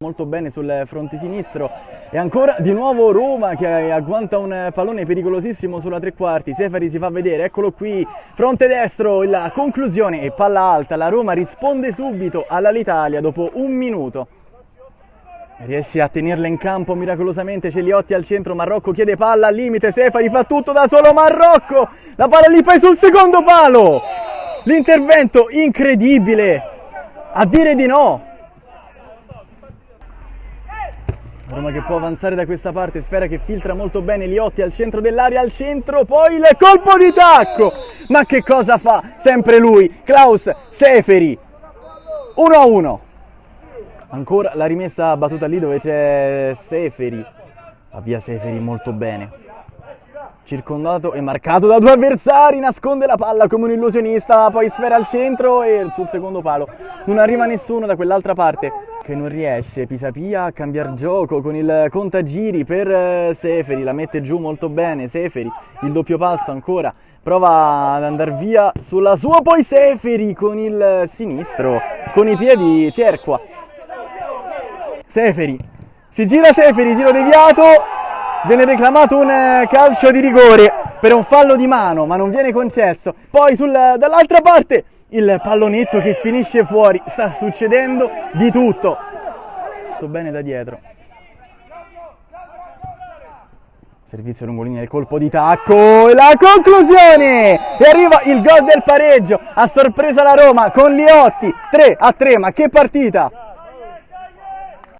molto bene sul fronte sinistro e ancora di nuovo Roma che agguanta un pallone pericolosissimo sulla tre quarti. Seferi si fa vedere, eccolo qui, fronte destro, la conclusione e palla alta. La Roma risponde subito all'Alitalia dopo un minuto. Riesce a tenerla in campo miracolosamente, Celiotti al centro, Marrocco chiede palla al limite, Seferi fa tutto da solo, Marrocco, la palla lì poi sul secondo palo. L'intervento incredibile, a dire di no. Roma che può avanzare da questa parte, Sfera che filtra molto bene, Liotti al centro dell'area, al centro, poi il colpo di tacco! Ma che cosa fa? Sempre lui, Klaus Seferi, 1-1. Ancora la rimessa battuta lì dove c'è Seferi, va via Seferi molto bene. Circondato e marcato da due avversari, nasconde la palla come un illusionista, poi Sfera al centro e sul secondo palo. Non arriva nessuno da quell'altra parte. Che non riesce Pisapia a cambiare gioco con il contagiri per Seferi, la mette giù molto bene Seferi, il doppio passo ancora, prova ad andare via sulla sua, poi Seferi con il sinistro, con i piedi cerqua. Seferi, si gira Seferi, tiro deviato, viene reclamato un calcio di rigore per un fallo di mano, ma non viene concesso. Poi dall'altra parte il pallonetto che finisce fuori, sta succedendo di tutto. Tutto bene da dietro. Servizio lungolinea, il colpo di tacco e la conclusione! E arriva il gol del pareggio, a sorpresa la Roma con Liotti, 3-3, ma che partita!